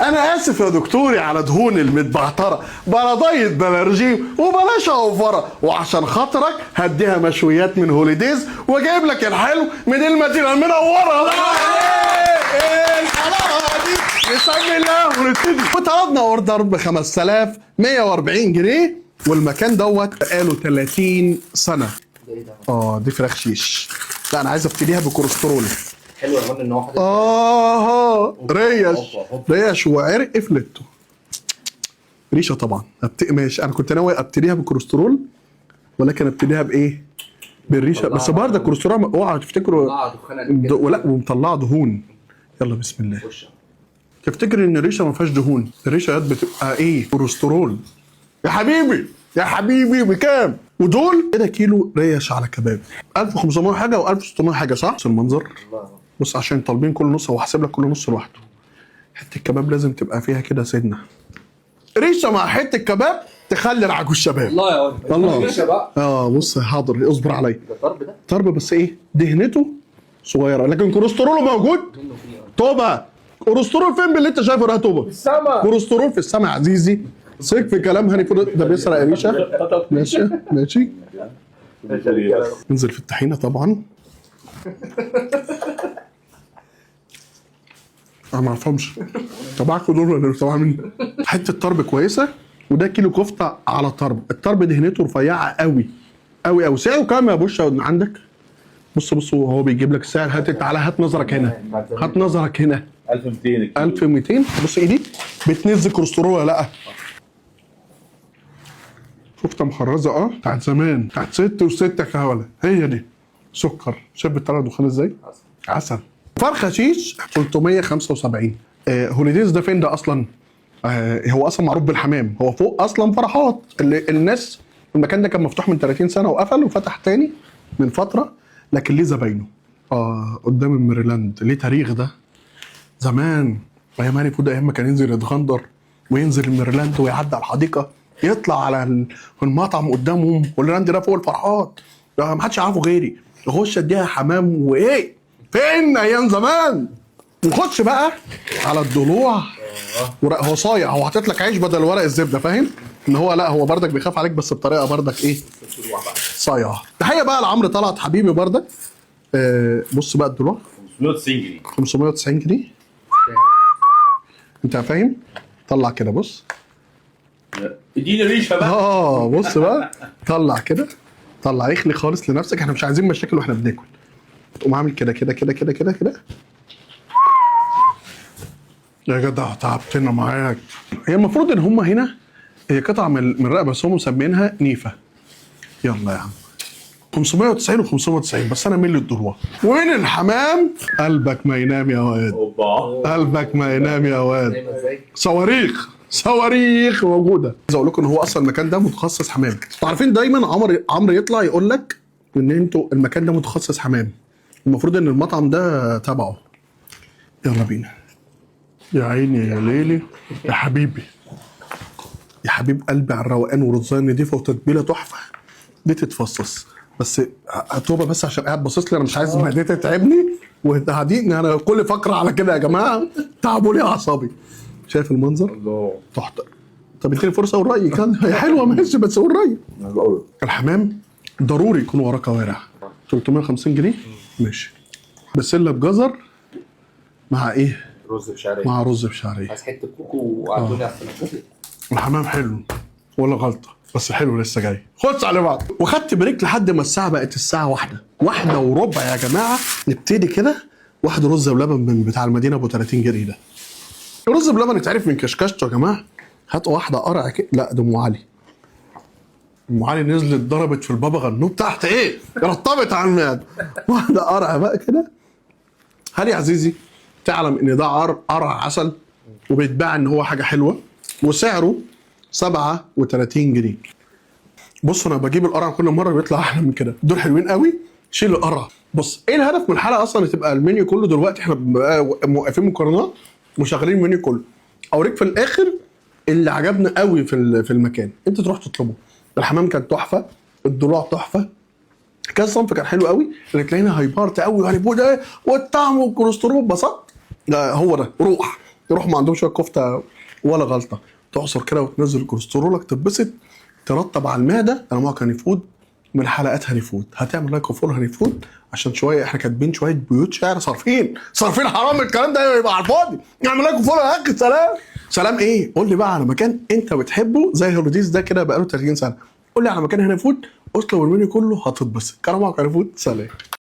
انا اسف يا دكتوري على دهون المتبعتره، بلا دايت بلا رجيم وبلاش اوفره، وعشان خاطرك هديها مشويات من هوليديز واجيب لك الحلو من المدينه المنوره. ايه الحلاوه دي؟ بسم الله ونبتدي. وطلبنا اوردر ب 5140 جنيه، والمكان دوت بقاله 30 سنه. دي فراخ شيش. لا انا عايز ابتديها بكوليسترول. حلو يا مان ان هو حاطط ريش وعرق فليتو. ريشه طبعا ماشي. انا كنت ناوي ابتديها بكوليسترول، ولكن ابتديها بايه؟ بالريشه. بس برضه الكوليسترول اوعى تفتكروا ولا ومطلعه دهون. يلا بسم الله. تفتكر ان الريشه ما فيهاش دهون؟ الريشه بتبقى ايه؟ كوليسترول. يا حبيبي يا حبيبي بكام؟ ودول كده كيلو ريش على كباب 1500 حاجه و1600 حاجه، صح؟ بص المنظر. بص عشان طالبين كل نص، هو حاسب لك كل نص لوحده. حته الكباب لازم تبقى فيها كده سنه. ريشه مع حته كباب تخلي رعاج الشباب. الله يا ولد. الله. ريشه بقى. بص حاضر اصبر عليا. ده طرب ده؟ طرب بس ايه؟ دهنته صغيره، لكن كوليستروله موجود. توبه. كوليسترول فين باللي انت شايفه ده؟ توبه. في السما. كوليسترول في السما يا عزيزي. سيك في كلام هاني فود ده بيسرق ريشه. ماشي ماشي. ننزل في الطحينه طبعا. انا ما اعرفهمش تبعكم دول ولا تبع مين؟ حته طرب كويسه، وده كيلو كفته على طرب. الطرب دهنته رفيعه قوي قوي قوي. سعره كام يا بوشه عندك؟ بص هو بيجيب لك السعر. هات تعالى هات نظرك هنا، هات نظرك هنا. 1200. 1200. بص ايدي بتنزل كوليسترول ولا لا؟ كفته مخرزه بتاعت زمان، بتاعت ست وستك يا ولا هي دي. سكر. شايف بتطلع دخان ازاي؟ عسل. فرخه شيش 375. هوليديز ده فين ده اصلا؟ هو اصلا معروف بالحمام، هو فوق اصلا فرحات. الناس المكان ده كان مفتوح من 30 سنه وقفل وفتح تاني من فتره، لكن ليه زباينه. قدام الميريلاند. ليه تاريخ ده زمان. ايام هاني فود، ايام ما كان ينزل يتغندر وينزل الميريلاند ويعدي على الحديقه، يطلع على المطعم قدامهم. والميريلاند ده فوق الفرحات، ما حدش يعرفه غيري. يخش اديها حمام وايه فين ايام زمان. نخش بقى على الضلوع. هو صايع، هو حاطط لك عيش بدل ورق الزبده، فاهم ان هو لا هو بردك بيخاف عليك، بس بطريقه بردك ايه؟ صايع. تحيه بقى لعمرو طلعت حبيبي بردك. بص بقى الضلوع 590 جنيه. 590 جنيه. انت فاهم؟ طلع كده بص. اديني ريشه بقى. بص بقى طلع كده، طلع يخلي خالص لنفسك. احنا مش عايزين مشاكل واحنا بناكل. تقوم عامل كده كده كده كده كده كده. يا جدع تعبتنا معاك. هي المفروض ان هم هنا هي قطعه من الرقبه، بس هم مسمينها نيفه. يلا يا عم 590 و590، بس انا مين للضلوع وين الحمام. قلبك ما ينام يا واد. قلبك ما ينام يا واد. صواريخ موجوده. عايز اقول لكم ان هو اصلا المكان ده متخصص حمام. انتوا عارفين دايما عمرو يطلع يقول لك ان انتوا المكان ده متخصص حمام، المفروض ان المطعم ده تبعه. يلا بينا. يا عيني يا ليلي يا حبيبي يا حبيب قلبي على الروقان ورزايه نضيفه وتتبيله تحفه. دي تتفصص بس توبه، بس عشان قاعد باصص لي انا مش عايز معدتي تتعبني وتهديني. انا كل فقره على كده يا جماعه، تعبوا لي اعصابي. شايف المنظر؟ الله تحفه. طب اديني فرصه اقول رايي. كان هي حلوه ماشي، بس قول رايي. الحمام ضروري يكون وراه كوارع. 350 جنيه ماشي. بسله بجزر مع ايه؟ رز بشعريه. مع رز بشعريه. عايز حته كوكو وعدوني على السلطه. الحمام حلو ولا غلطه، بس حلو لسه جاي. خدش على بعض. وخدت بريك لحد ما الساعه بقت الساعه 1:01 يا جماعه. نبتدي كده. واحد رز بلبن من بتاع المدينه ابو 30 جنيه ده. الرز بلبن يتعرف من كشكشته يا جماعه. هاتوا واحده قرع كده. لا ده ام علي. ام علي نزلت ضربت في البابا غنوب تحت ايه؟ رطبت على المعده. واحده قرع بقى كده. هل يا عزيزي تعلم ان ده قرع عسل وبيتباع ان هو حاجه حلوه، وسعره 37 جنيه. بص انا بجيب القرع كل مره بيطلع احلى من كده. دول حلوين قوي. شيل القرع. بص ايه الهدف من الحلقه اصلا؟ تبقى المنيو كله دلوقتي احنا موقفين مقارنات وشغالين المنيو كله. اوريك في الاخر اللي عجبنا قوي في المكان، انت تروح تطلبه. الحمام كان تحفه، الضلوع تحفه، كان صنف كان حلو قوي. اللي تلاقينا هايبرت قوي يعني ده والطعم والكوليسترول بسط. ده هو ده روح يروح ما عندهم شويه كفته ولا غلطه، تعصر كده وتنزل كوليسترولك تتبسط، ترطب على المعده. انا معك هاني فود من حلقات هاني فود. هتعمل لايك وفولو هاني فود عشان شويه احنا كاتبين شويه بيوت شعر صارفين حرام الكلام ده يبقى على الفاضي. اعمل لايك وفولو يا اخي. سلام. سلام ايه؟ قول لي بقى على مكان انت بتحبه زي هيروديس ده كده بقاله 30 سنه. قول لي على مكان هاني فود اطلب المنيو كله هتتبسط. كان معك هاني فود. سلام.